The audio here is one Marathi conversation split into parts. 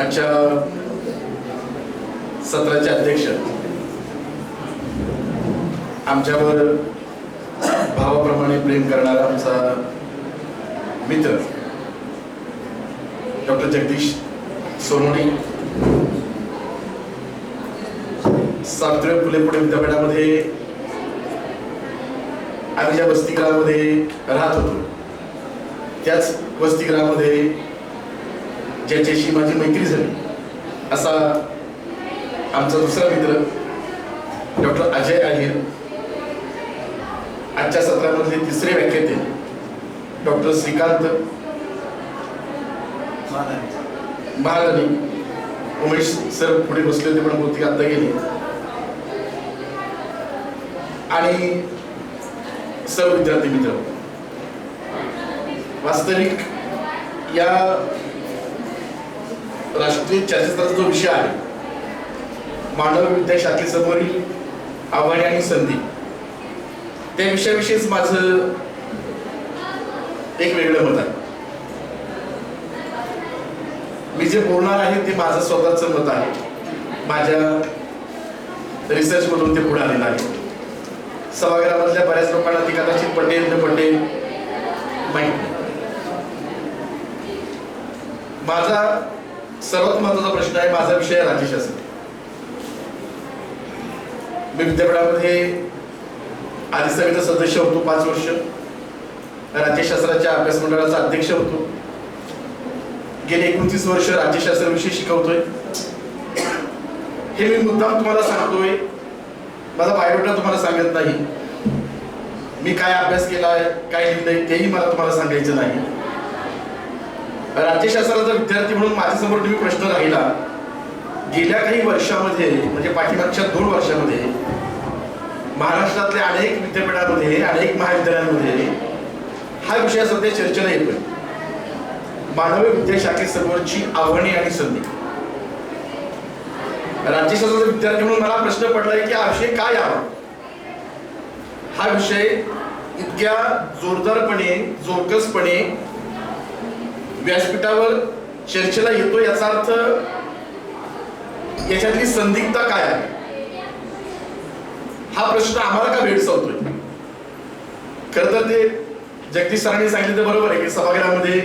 आजच्या सत्राचे अध्यक्ष, आमच्यावर भावाप्रमाणे प्रेम करणारा आमचा मित्र डॉक्टर जगदीश सोनवणे, सावित्रीबाई फुले पुणे विद्यापीठामध्ये आम्ही ज्या वसतिगृहामध्ये राहत होतो त्याच वसतिगृहामध्ये ज्याच्याशी माझी मैत्री झाली असा आमचा दुसरा मित्र डॉक्टर अजय आहेर, आजच्या सत्रामधले तिसरे व्याख्याते डॉक्टर श्रीकांत महाराणी, उमेश सर पुढे बसले होते पण बहुतेक आता गेले, आणि सर्व विद्यार्थी मित्र. वास्तविक या राष्ट्रीय चर्चासत्राचा जो विषय आहे, मानव विद्याशाखेसमोरील आव्हाने आणि संधी, त्या विषयाविषयीच माझं एक वेगळं मत आहे. मी जे बोलणार आहे ते माझं स्वतःचं मत आहे, माझ्या रिसर्च मधून ते पुढे आलेलं आहे. सभागृहामधल्या बऱ्याच लोकांना ती कदाचित पटेल न पटेल माहिती. माझा सर्वात महत्त्वाचा प्रश्न आहे, माझा विषय राज्यशास्त्र. मी विद्यापीठामध्ये आधी समितीचा सदस्य होतो 5 वर्ष, राज्यशास्त्राच्या अभ्यास मंडळाचा अध्यक्ष होतो, गेले 29 वर्ष राज्यशास्त्र विषय शिकवतोय. हे मी मुद्दाम तुम्हाला सांगतोय, माझा बायोडेटा तुम्हाला सांगत नाही, मी काय अभ्यास केलाय काय लिहिलंय तेही मला तुम्हाला सांगायचं नाही. राज्यशास्त्राचा विद्यार्थी म्हणून माझ्यासमोर तुम्ही प्रश्न राहिला, गेल्या काही वर्षामध्ये म्हणजे पाठीमागच्या 2 वर्षामध्ये महाराष्ट्रातल्या अनेक विद्यापीठांमध्ये, अनेक महाविद्यालयांमध्ये हा विषय सध्या चर्चेला येतोय, मानवी विद्याशाखेसमोरची आव्हाने आणि संधी. राज्यशास्त्राचा विद्यार्थी म्हणून मला प्रश्न पडलाय की हा विषय काय यावा. हा विषय इतक्या जोरदारपणे, जोरकसपणे व्यासपीठावर चर्चेला येतो, याचा अर्थ याच्यातली संदिग्धता काय आहे, हा प्रश्न आम्हाला का भेडसावतोय. खरं तर ते जगदीश सरांनी सांगितलं तर बरोबर आहे की सभागृहामध्ये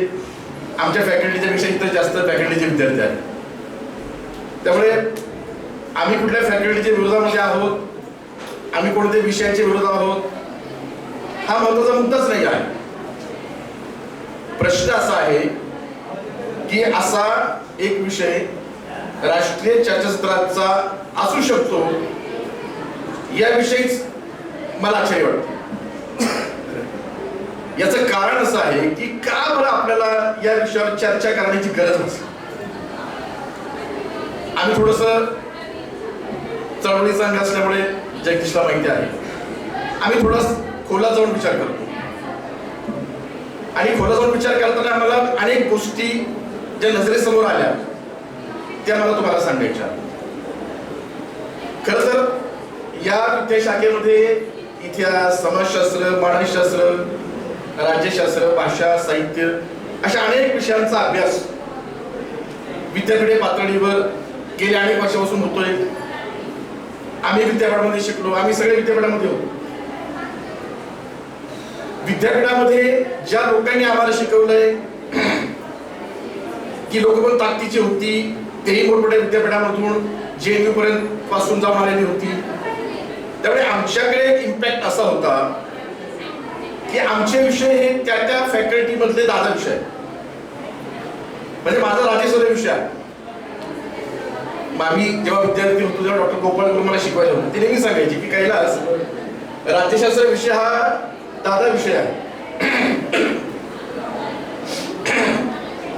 आमच्या फॅकल्टीच्या पेक्षा इतर जास्त फॅकल्टीचे विद्यार्थी आहेत. त्यामुळे आम्ही कुठल्या फॅकल्टीच्या विरोधामध्ये आहोत, आम्ही कोणत्या विषयाच्या विरोधात आहोत, हा महत्वाचा मुद्दाच नाही आहे. प्रश्न असा आहे की असा एक विषय राष्ट्रीय चर्चासत्राचा असू शकतो, याविषयीच मला आश्चर्य वाटते. याचं कारण असं आहे की का बरं आपल्याला या विषयावर चर्चा करण्याची गरज नसते. आम्ही थोडस चळवळीचा अंग असल्यामुळे जगदीशला माहिती आहे, आम्ही थोडा खोलात जाऊन विचार करतो, आणि खोलात जाऊन विचार करताना आम्हाला अनेक गोष्टी ज्या नजरेसमोर आल्या त्या मला तुम्हाला सांगायच्या. खरं तर या विद्याशाखेमध्ये इतिहास, समाजशास्त्र, मानसशास्त्र, राज्यशास्त्र, भाषा, साहित्य अशा अनेक विषयांचा अभ्यास विद्यापीठ पातळीवर गेल्या अनेक वर्षापासून होतोय. आम्ही विद्यापीठामध्ये शिकलो, आम्ही सगळे विद्यापीठामध्ये होतो. विद्यापीठामध्ये ज्या लोकांनी आम्हाला शिकवलंय ती लोक पण ताकदीची होती, तेही मोठमोठ्या विद्यापीठामधून JNU पर्यंत पासून जाऊन आलेली होती. त्यामुळे आमच्याकडे इम्पॅक्ट असा होता की आमचे विषय हे त्या त्या फॅकल्टी मधले दादा विषय, म्हणजे माझा राज्यशास्त्र विषय आहे. आम्ही जेव्हा विद्यार्थी होतो तेव्हा डॉक्टर गोपाळ गुरु मला शिकवायला होते, ते नेहमी सांगायचे की कैलास, राज्यशास्त्र विषय हा दादा विषय आहे.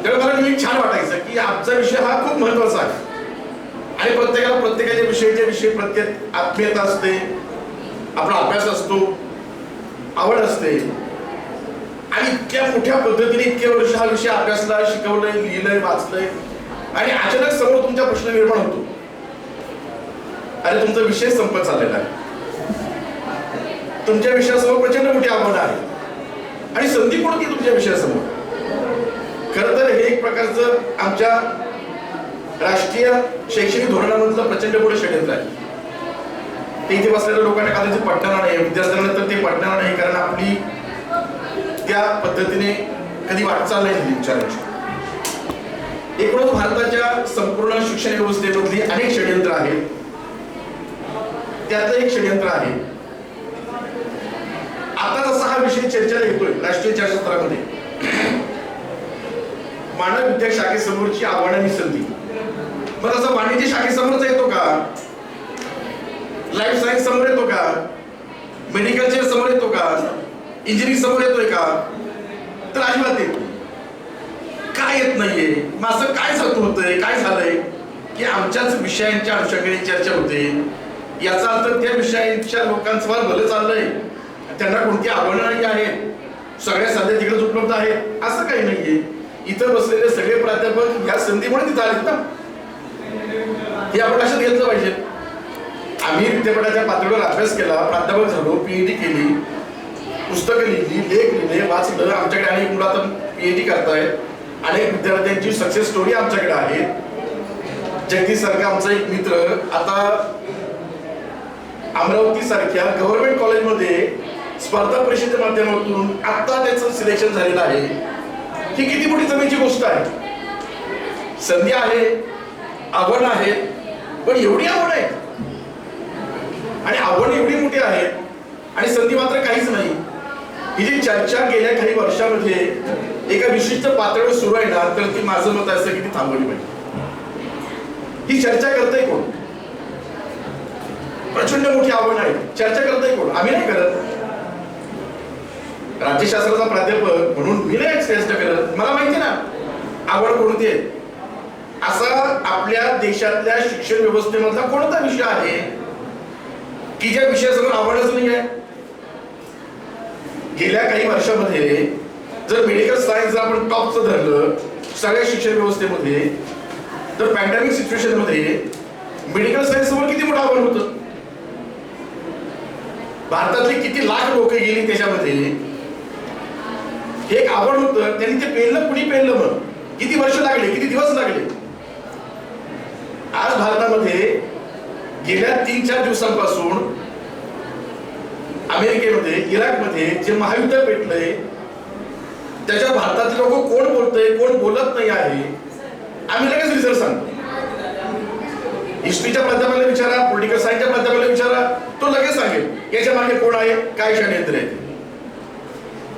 त्यामुळे मला नेहमी छान वाटायचं की आमचा विषय हा खूप महत्वाचा आहे, आणि प्रत्येकाला प्रत्येकाच्या विषयी प्रत्येक आत्मीयता असते, आपला अभ्यास असतो, आवड असते, आणि इतक्या मोठ्या पद्धतीने इतके वर्ष हा विषय अभ्यासला, शिकवलंय, लिहिलंय, वाचलंय, आणि अचानक समोर तुमचा प्रश्न निर्माण होतो, अरे तुमचा विषय संपत चाललेला आहे, तुमच्या विषयासमोर प्रचंड मोठी आव्हानं आहे, आणि संधी कोणती तुमच्या विषयासमोर. खरं तर हे एक प्रकारचं आमच्या राष्ट्रीय शैक्षणिक धोरणामधलं प्रचंड मोठं षडयंत्र आहे. ते इथे बसलेल्या लोकांना कदाचित पटणार नाही, विद्यार्थ्यांना तर ते पटणार नाही, कारण आपली त्या पद्धतीने कधी वाटचाल नाही झाली विचारायची. एकूणच भारताच्या संपूर्ण शिक्षण व्यवस्थेमधली अनेक षडयंत्र आहेत. त्यातलं एक षडयंत्र आहे, आता जसा हा विषय चर्चेला येतोय राष्ट्रीय चर्चासत्रामध्ये, मानव विद्या शाखेसमोरची आव्हानं आणि संधी. मग तसं वाणिज्य शाखेसमोरच येतो का, लाईफ सायन्स समोर येतो का, मेडिकलच्या समोर येतो का, इंजिनिअरिंग समोर येतोय का? तर अजिबात येत नाही. काय येत नाहीये? मग असं काय होतंय, काय झालंय की आमच्याच विषयांच्या अनुषंगाने चर्चा होते. याचा अर्थ त्या विषयांच्या लोकांचं फार भलं चाललंय, त्यांना कोणती आव्हानं नाही आहेत, सगळ्या संधी तिकडेच उपलब्ध आहेत, असं काही नाहीये. इथं बसलेले सगळे प्राध्यापक या संधीमुळे तिथं आलेत ना, हे आपण लक्षात घेतलं पाहिजे. आम्ही विद्यापीठाच्या पातळीवर अभ्यास केला, प्राध्यापक झालो, पीएचडी केली, पुस्तकं लिहिली, लेख लिहिले, वाचलं. आमच्याकडे अनेक मुलं आता पीएचडी करतायत, अनेक विद्यार्थ्यांची सक्सेस स्टोरी आमच्याकडे आहे. जगदीश सारखा आमचा एक मित्र आता अमरावती सारख्या गव्हर्नमेंट कॉलेजमध्ये स्पर्धा परीक्षेच्या माध्यमातून आता त्याचं सिलेक्शन झालेलं आहे. ही किती मोठी जमेची गोष्ट आहे. संधी आहे, आव्हानं आहेत, पण एवढी आव्हानं आहेत आणि आव्हानं एवढी मोठी आहेत आणि संधी मात्र काहीच नाही. ही जी चर्चा गेल्या काही वर्षामध्ये एका विशिष्ट पातळीवर सुरू आहे ना, तर ती माझं मत असं की ती थांबवली पाहिजे. ही चर्चा करतंय कोण? प्रचंड मोठी आव्हानं आहे, चर्चा करतंय कोण? आम्ही नाही करत. राज्यशास्त्राचा प्राध्यापक म्हणून मी नाही चर्चा करत. मला माहिती ना आवड कोणती आहे. असा आपल्या देशातल्या शिक्षण व्यवस्थेमधला कोणता विषय आहे की ज्या विषयासमोर आवडच नाही आहे? गेल्या काही वर्षामध्ये जर मेडिकल सायन्स आपण टॉपचं धरलं सगळ्या शिक्षण व्यवस्थेमध्ये, तर पॅन्डेमिक सिच्युएशन मध्ये मेडिकल सायन्स समोर किती मोठं आव्हान होतं. भारतातली किती लाख लोक गेली त्याच्यामध्ये, हे एक आव्हान होतं. त्यांनी ते पेललं, कुणी पेललं, मग किती वर्ष लागले, किती दिवस लागले. आज भारतामध्ये गेल्या 3-4 दिवसांपासून अमेरिकेमध्ये, इराकमध्ये जे महायुद्ध पेटलंय त्याच्या भारतातले लोक कोण बोलतंय, कोण बोलत नाही आहे, आम्ही लगेच रिझल्ट सांगतो. हिस्ट्रीच्या प्राध्यापकाला विचारा, पॉलिटिकल सायन्सच्या प्राध्यापकाला विचारा, तो लगेच सांगेल याच्या मागे कोण आहे, काय षडयंत्र आहे.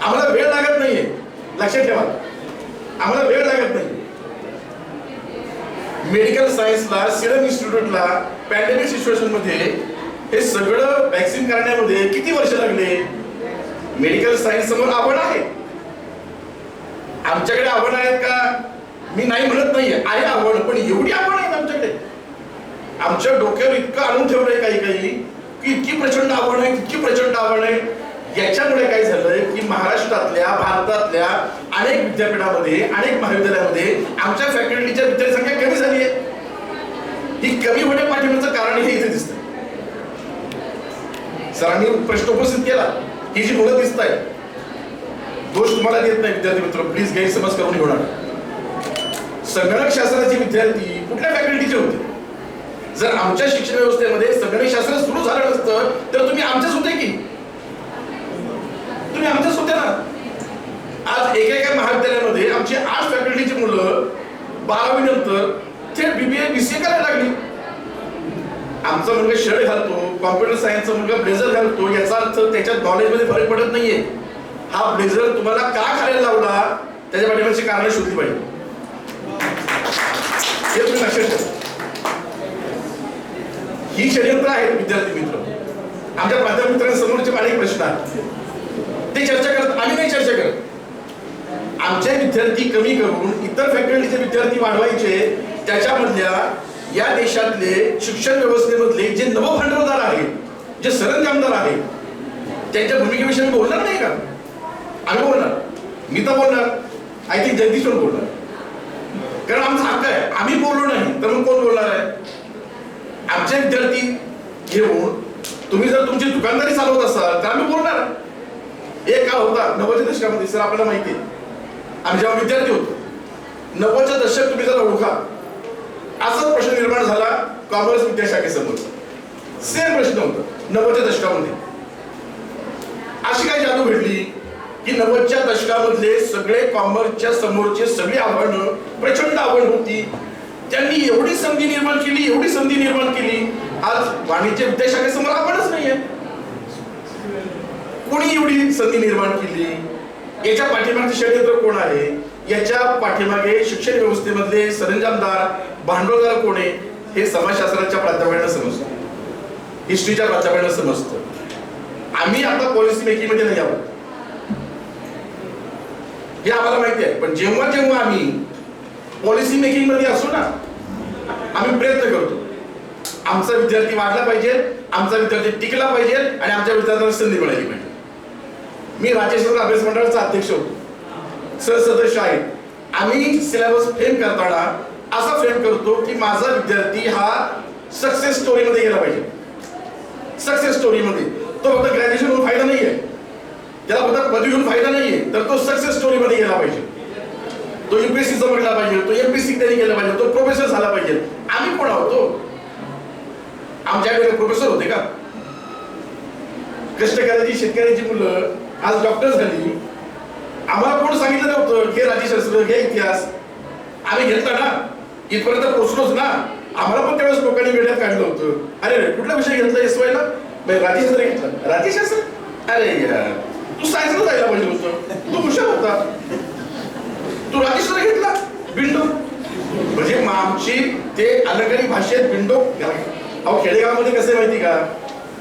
आम्हाला वेळ लागत नाहीये, लक्षात ठेवा, आम्हाला वेळ लागत नाही. मेडिकल सायन्सला, सिरम इन्स्टिट्यूटला पॅन्डेमिक सिच्युएशन मध्ये हे सगळं वॅक्सिन करण्यामध्ये किती वर्ष लागले. मेडिकल सायन्स समोर आव्हान आहे. आमच्याकडे आव्हान आहेत का? मी नाही म्हणत नाहीये, आहे आव्हान, पण एवढी आव्हान आहेत आमच्याकडे. आमच्या डोक्यावर इतकं आणून ठेवलंय काही की इतकी प्रचंड आव्हान आहे, इतकी प्रचंड आव्हान आहे. याच्यामुळे काय झालंय की महाराष्ट्रातल्या, भारतातल्या अनेक विद्यापीठामध्ये, अनेक महाविद्यालयामध्ये आमच्या फॅकल्टीच्या विद्यार्थी संख्या कमी झाली आहे. ही कमी होण्या पाठीमागचं कारण हे इथे दिसतं. सरांनी प्रश्न उपस्थित केला, ही जी मुलं दिसत आहेत, दोष तुम्हाला देत नाही विद्यार्थी मित्र, प्लीज गैरसमज करून घेऊ नका. संगणक शास्त्राचे विद्यार्थी कुठल्या फॅकल्टीचे होते? जर आमच्या शिक्षण व्यवस्थेमध्ये संगणक शास्त्र सुरू झालं नसतं तर तुम्ही आमच्याच होते की, तुम्ही आमच्याच होते ना. आज एका महाविद्यालयामध्ये आमची 8 फॅकल्टीची मुलं 12वी नंतर थेट बीबीए बीसीए करायला लागली. आमचा मुलगा शर्ट घालतो, कॉम्प्युटर सायन्सचा मुलगा ब्लेझर घालतो, याचा अर्थ त्याच्या नॉलेजमध्ये फरक पडत नाहीये. हा ब्लेझर तुम्हाला का घालायला लावला त्याच्या पाठीमागची कारण शोधली पाहिजे. हे तुम्ही लक्षात ठेवा. ही षडयंत्र आहेत विद्यार्थी मित्र. आमच्या प्राध्यापक मित्रांसमोरचे अनेक प्रश्न आहेत, ते चर्चा करत, आम्ही नाही चर्चा करत. आमचे विद्यार्थी कमी करून इतर फॅकल्टीचे विद्यार्थी वाढवायचे, त्याच्यामधल्या या देशातले शिक्षण व्यवस्थेमधले जे नवभांडवलदार आहेत, जे सरंजामदार आहेत, त्यांच्या भूमिकेविषयी बोलणार नाही का? आम्ही बोलणार, मी तर बोलणार, आय थिंक जगदीश पण बोलणार, कारण आमचा हक्क आहे. आम्ही बोललो नाही तर मग कोण बोलणार आहे? आमचे विद्यार्थी घेऊन तुम्ही जर तुमची दुकानदारी चालवत असाल तर आम्ही बोलणार. एक काळ होता 90च्या दशकामध्ये, सर आपल्याला माहिती आहे, आम्ही जेव्हा विद्यार्थी होतो, 90चं दशक तुम्ही जर ओळखा असाच प्रश्न निर्माण झाला कॉमर्स विद्याशाखेसमोर. सेम प्रश्न होता 90च्या दशकामध्ये. अशी काय जादू घडली की 90च्या दशकामधले सगळे कॉमर्सच्या समोरचे सगळी आव्हानं प्रचंड आव्हान होती. त्यांनी एवढी संधी निर्माण केली, एवढी संधी निर्माण केली, आज वाणिज्य विद्याशाखेसमोर आव्हानच नाहीये. कोणी एवढी संधी निर्माण केली? याच्या पाठीमागचे षडयंत्र कोण आहे? याच्या पाठीमागे शिक्षण व्यवस्थेमधले सरंजामदार, भांडवलदार कोण आहे हे समाजशास्त्राच्या प्राध्यापकांना समजतं, हिस्ट्रीच्या प्राध्यापकांना समजतं. आम्ही आता पॉलिसी मेकिंग मध्ये नाही आहोत हे आम्हाला माहिती आहे. पण जेव्हा जेव्हा आम्ही पॉलिसी मेकिंग मध्ये असू ना, आम्ही प्रयत्न करतो आमचा विद्यार्थी वाढला पाहिजे, आमचा विद्यार्थी टिकला पाहिजे आणि आमच्या विद्यार्थ्यांना संधी मिळाली पाहिजे. मी राज्यशास्त्र अभ्यास मंडळाचा अध्यक्ष होतो, सहसदस्य आहे. आम्ही सिलेबस फ्रेम करताना असा फ्रेम करतो की माझा विद्यार्थी हा सक्सेस स्टोरी मध्ये गेला पाहिजे. सक्सेस स्टोरी मध्ये तो फक्त ग्रॅज्युएशन होऊन फायदा नाहीये, त्याला फक्त पदवी घेऊन फायदा नाहीये, तर तो सक्सेस स्टोरी मध्ये गेला पाहिजे. तो युपीएससी जमला पाहिजे, तो एमपीएससी त्यांनी केला पाहिजे, तो प्रोफेसर झाला पाहिजे. आम्ही कोण आहोत? आमच्याकडे प्रोफेसर होते का? कष्टकऱ्याची शेतकऱ्याची मुलं आज डॉक्टर झाली. आम्हाला कोण सांगितलं नव्हतं हे राज्यशास्त्र, हे इतिहास आम्ही घेतला ना, इथपर्यंत पोहोचलोच ना. आम्हाला पण त्यावेळेस लोकांनी वेळात काढलं होतं. अरे कुठला विषय घेतला एसवायला? राज्यशास्त्र घेतलं. राज्यशास्त्र? अरे यार, तू सायन्सला जायला पाहिजे होतं, तू हुशार होता, तू राज्यशास्त्र घेतला. बिंडो म्हणजे आमची ते अलंकारी भाषेत बिंडो. अहो खेडेगावामध्ये कसं माहिती का,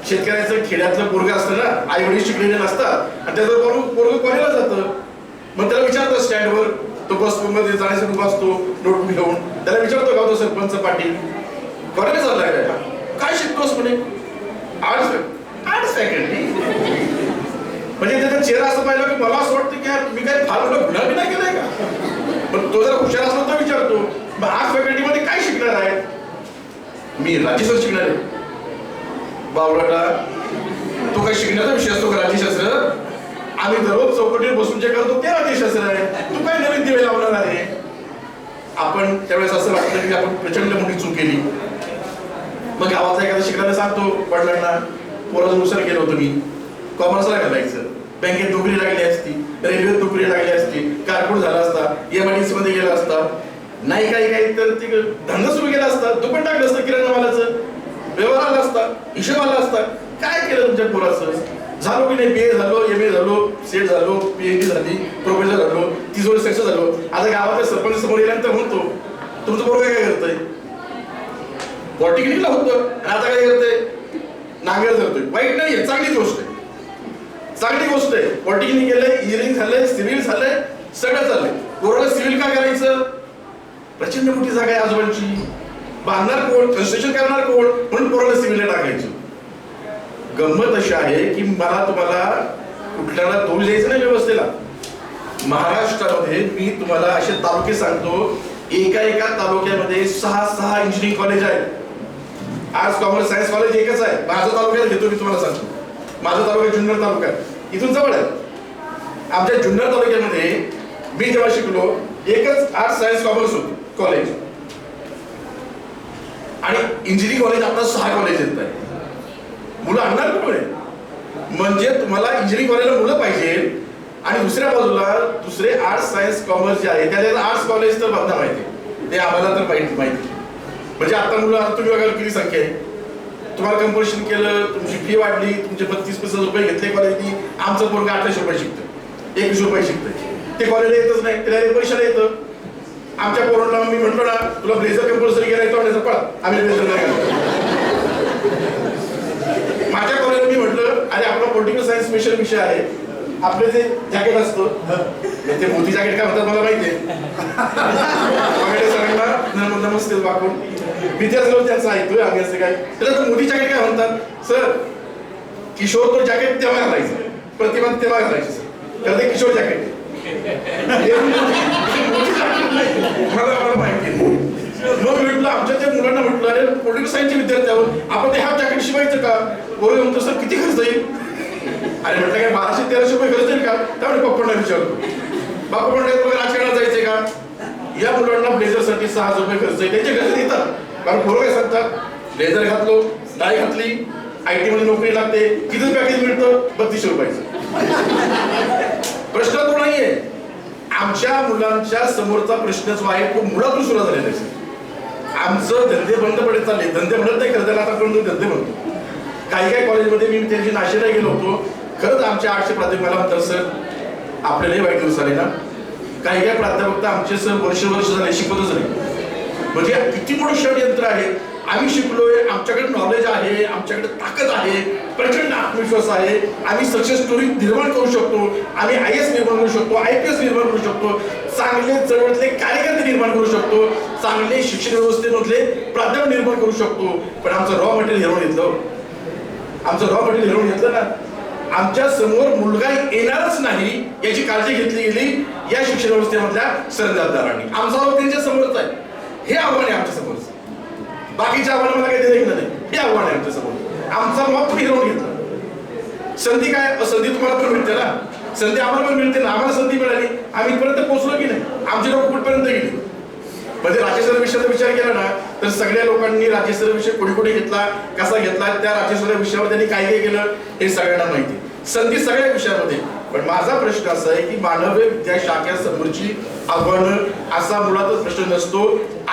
शेतकऱ्याचं खेड्यातलं पोरग असतं ना, आई वडील शिकलेले नसतात आणि त्याचं पोरग कॉलेजला जातं. मग त्याला विचारतो स्टँडवर, तो बस मध्ये जाण्यासाठी उभा असतो नोटबुक घेऊन, त्याला विचारतो गावतो सरपंच पाटील कॉलेज चाललाय काय शिकतोस म्हणे? Arts faculty. म्हणजे त्याचा चेहरा असं पाहिलं की मला असं वाटतं की मी काय फार मोठा गुन्हा बी नाही केलाय का? पण तो जर हुशार असला तर विचारतो मग आर्ट्स फॅकल्टी मध्ये काय शिकणार आहे? मी राज्यशास्त्र शिकणार आहे. बावळाटा, तो काय शिकण्याचा विषय असतो का राज्यशास्त्र? आम्ही दररोज चौकटीवर बसून जे करतो ते राज्यशास्त्र आहे. तू काय नवीन दिवे लावणार आहे? आपण त्यावेळेस असं वाटतं की आपण प्रचंड मोठी चूक केली. मग गावाचा एखादा शिकणारा सांगतो वडिलांना, पोराचं नुसार केलं होतं मी, कॉमर्सला घालायचं, बँकेत नोकरी लागली असती, रेल्वेत नोकरी लागली असती, कारकूड झाला असता, एमआयडीसी मध्ये गेला असता, नाही काही तर ते धंदा सुरू केला असता, दुकान टाकलं असतं किराणा मालाचं, व्यवहार आला असता, हिशोब आला असता. काय केलं तुमच्या पोराचं? झालो की नाही? बीए झालो, एमए झालो, सेट झालो, पीएचडी झाली, प्रोफेसर झालो, 30 वर्ष सक्सेस झालो. आता गावाच्या सरपंच समोर गेल्यानंतर म्हणतो तुमचं पोरग काय करतंय? पॉलिटेक्निकला होतं आणि आता काय करतंय? नांगर धरतोय. वाईट नाहीये, चांगलीच गोष्ट आहे, चांगली गोष्ट आहे. पॉलिटेक्निक केलंय, इंजिनिअरिंग झालंय, सिव्हिल झालंय, सगळं चाललंय. पोराला सिव्हिल का करायचं? प्रचंड मोठी जागा आहे आजोबांची, बांधणार कोण? कन्स्ट्रक्शन करणार कोण? म्हणून पोराला सिव्हिलला टाकायचं. गंमत अशी आहे की मला तुम्हाला कुठल्याला दोष द्यायचं नाही व्यवस्थेला. महाराष्ट्रामध्ये मी तुम्हाला असे तालुके सांगतो, एका तालुक्यामध्ये 6 इंजिनिअरिंग कॉलेज आहेत. आर्ट्स कॉमर्स सायन्स कॉलेज एकच आहे. माझा तालुक्यात घेतो मी तुम्हाला सांगतो. माझा तालुका जुन्नर तालुका आहे, इथून जवळ आहे. आमच्या जुन्नर तालुक्यामध्ये मी जेव्हा शिकलो एकच आर्ट्स सायन्स कॉमर्स होतं कॉलेज, आणि इंजिनिअरिंग कॉलेज आता 6 कॉलेज येत आहे. मुलं आणणार कुठे? म्हणजे तुम्हाला इंजिनिअरिंग कॉलेजला मुलं पाहिजे आणि दुसऱ्या बाजूला दुसरे आर्ट्स सायन्स कॉमर्स जे आहे त्याला आर्ट्स कॉलेज तर बंद माहिती, ते आम्हाला तर माहिती. म्हणजे आता मुलं, आता तुम्ही बघाल किती संख्या आहे. तुम्हाला कंपल्शन केलं, तुमची फी वाढली, तुमचे 35-50 रुपये घेतले कॉलेजनी. आमचं पोरगं 28 रुपये शिकतं, 21 रुपये शिकतं. ते कॉलेजला येतच नाही, त्याला परीक्षेला येतं. आमच्या पोरांना मी म्हटलो ना, तुला ब्लेझर कंपल्सरी केला येतो आणि पळा, आम्ही ब्लेझर नाही घालतो. माझ्या कॉलेजला मी म्हटलं अरे आपला पॉलिटिकल सायन्स स्पेशल विषय आहे, आपले जे जॅकेट असतं ते मोदी जॅकेट काय म्हणतात मला माहितीये. सरांना नमस्ते वाकून विद्यार्थी त्यांचं ऐकतोय आम्ही असं काय, त्याला मोदी जॅकेट काय म्हणतात? सर किशोर तो जॅकेट तेव्हा घालायचं, प्रतिभा तेव्हा घालायचं सर, तर ते किशोर जॅकेट मला माहिती. मग म्हटलं आमच्या त्या मुलांना म्हटलं अरे पॉलिटिकल सायन्सचे विद्यार्थी आहोत, आपण ते हाफ जॅकेट शिवायचं का? पोरं म्हणतो सर किती खर्च येईल? अरे म्हटलं काय 1200-1300 रुपये खर्च येईल का? त्यामुळे पप्पांना विचारतो, बापा म्हणलं राजकारणात जायचंय का? या मुलांना ब्लेझरसाठी 6,000 रुपये खर्च आहे, त्यांच्या घरी येतात. कारण पोरं काय सांगतात, ब्लेझर घातलो, डाय घातली, IT मध्ये नोकरी लागते, किती पॅकेज मिळतं? 3200 रुपयाचं. प्रश्न तो नाहीये. आमच्या मुलांच्या समोरचा प्रश्न जो आहे तो मुळातून सुरू झालेला आहे. आमचं धंदे बंद पडत चालले. धंदे म्हणत नाही खरं, त्याला आता करून धंदे म्हणतो. काही कॉलेजमध्ये मी त्यांची नाशिकला गेलो होतो. खरंच आमच्या 800 प्राध्यापक मला म्हणतात, सर आपल्यालाही वाईट दिवस आले ना. काही प्राध्यापक तर आमचे सर वर्ष झाले शिकवतच नाही. म्हणजे किती मोठं षडयंत्र आहे. आम्ही शिकलोय, आमच्याकडे नॉलेज आहे, आमच्याकडे ताकद आहे, प्रचंड आत्मविश्वास आहे, आम्ही सक्सेस स्टोरी निर्माण करू शकतो, आम्ही IAS निर्माण करू शकतो, IPS निर्माण करू शकतो, चांगले चळवळीतले कार्यकर्ते निर्माण करू शकतो, चांगले शिक्षण व्यवस्थेमधले प्राध्यापक निर्माण करू शकतो. पण आमचं रॉ मटेरियल हिरवून घेतलं. आमचं रॉ मटेरियल हिरवून घेतलं ना. आमच्या समोर मुलगा येणारच नाही याची काळजी घेतली गेली या शिक्षण व्यवस्थेमधल्या सरदारदारांनी. आमचा त्यांच्या समोरच आहे. हे आव्हान आहे आमच्या समोरच. बाकीच्या आव्हानं मला काही देणं नाही. हे आव्हान आहे आमच्या समोर. आमचा मत तुम्ही हिरवून घेतला. संधी काय? संधी तुम्हाला पण मिळते ना. संधी आम्हाला पण मिळते ना. आम्हाला संधी मिळाली, आम्ही इथपर्यंत पोहोचलो की नाही? आमची लोक कुठपर्यंत गेली? म्हणजे राज्यस्तरीय विषयाचा विचार केला ना तर सगळ्या लोकांनी राज्यस्तरीय विषय कुठे घेतला, कसा घेतला, त्या राज्यस्तरीय विषयावर त्यांनी काय काय केलं हे सगळ्यांना माहिती. संधी सगळ्या विषयामध्ये. पण माझा प्रश्न असा आहे की मानवी विद्या शाखेसमोरची आव्हानं असा मुळातच प्रश्न नसतो.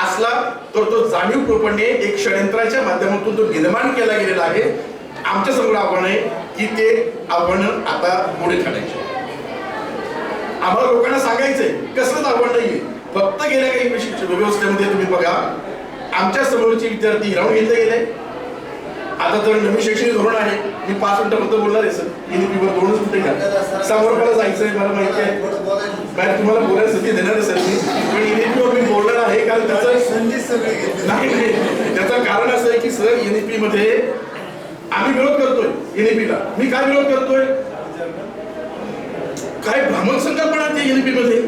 असला तर तो जाणीवपूर्वपणे एक षडयंत्राच्या माध्यमातून तो निर्माण केला गेलेला आहे. आमच्या समोर आव्हान आहे की ते आव्हान आता पुढे काढायचे. आम्हाला लोकांना सांगायचंय, कसलंच आव्हान नाहीये. फक्त गेल्या काही शिक्षण व्यवस्थेमध्ये तुम्ही बघा, आमच्या समोरचे विद्यार्थी हिरावून घेतले गेले. आता तर नवीन शैक्षणिक धोरण आहे. मी 5 मिनिटं फक्त बोलणार आहे सर. NEP वर 2च मिनिटं घ्या. समोरला जायचंय, मला माहिती आहे. मॅडम तुम्हाला बोलायला संधी देणार सर मी. पण NEP वर मी बोलणार आहे कारण त्याचं नाही, त्याचं कारण असं आहे की सर NEP मध्ये आम्ही विरोध करतोय. NEP ला मी काय विरोध करतोय? काय भ्रामक संकल्पना आहे NEP मध्ये.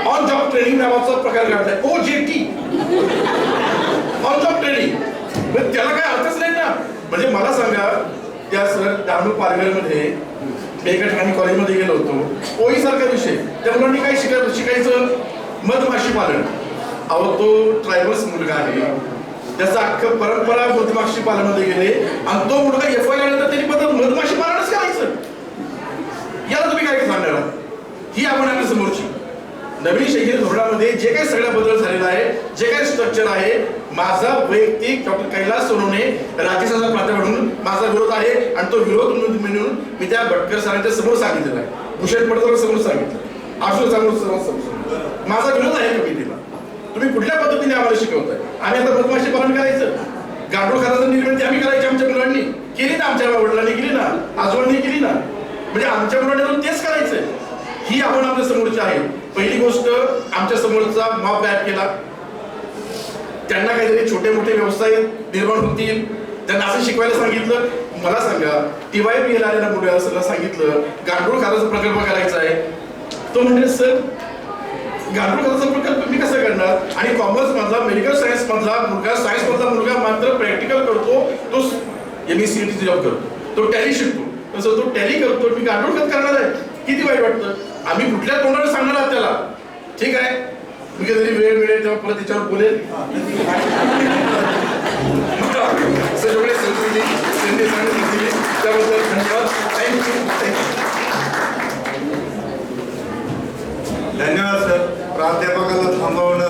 ऑन जॉब ट्रेनिंग नावाचा प्रकार काढलाय. OJT, on job training. त्याला काय अर्थच नाही ना. म्हणजे मला सांगा, त्या सर दामू पालघरमध्ये मी एका ठिकाणी कॉलेजमध्ये गेलो होतो. पोळी सारखा विषय. त्या मुलांनी काय शिकायचं? मधमाशी पालन. अहो तो ट्रायबल्स मुलगा आहे, त्याचा अख्खं परंपरा मधमाशी पालनामध्ये गेले आणि तो मुलगा FY आल्यानंतर त्यांनी मधमाशी पालनच करायचं. याला तुम्ही काय सांगणार आहात? ही आपण आपल्या समोरची नवीन शैक्षणिक धोरणामध्ये जे काही सगळा बदल झालेला आहे, जे काही स्ट्रक्चर आहे, माझा वैयक्तिक डॉक्टर कैलास सोनवणे राज्यशास्त्र प्राध्यापक म्हणून माझा विरोध आहे. आणि तो विरोध म्हणून मी त्या भटकर सरांच्या समोर सांगितलेला आहे, भूषण पडकर समोर सांगितलं, आशू समोर माझा विरोध आहे कमिटीला. तुम्ही कुठल्या पद्धतीने आम्हाला शिकवताय? आम्ही आता मधमाशी पालन करायचं, गांडूळ खताचं निर्मिती आम्ही करायची. आमच्या मुलांनी केली ना, आमच्या वडिलांनी केली ना, आजोबांनी केली ना. म्हणजे आमच्या मुलांनी तेच करायचंय. ही आव्हान आपल्या समोरची आहे. पहिली गोष्ट, आमच्या समोरचा मॉब तयार केला. त्यांना काहीतरी छोटे मोठे व्यवसाय निर्माण होतील, त्यांना असं शिकवायला सांगितलं. मला सांगा, TYPL आलेल्या मुलाला सगळं सांगितलं गांडूळ खताचा प्रकल्प करायचा आहे. तो म्हणजे सर गांडूळ खताचा प्रकल्प मी कसं करणार? आणि कॉमर्स मधला, मेडिकल सायन्स मधला मुलगा, सायन्स मधला मुलगा मात्र प्रॅक्टिकल करतो, तो MSc जॉब करतो, तो टॅली शिकतो. तसं तो टॅली करतो, मी गांडूळ खत करणार आहे. किती वाईट वाटतं. आम्ही कुठल्या तोंडाने सांगणार आहात त्याला? ठीक आहे, मी कधी वेळ मिळेल तेव्हा परत त्याच्यावर बोलेल. त्याबद्दल धन्यवाद. धन्यवाद सर. प्राध्यापकाला थांबवणं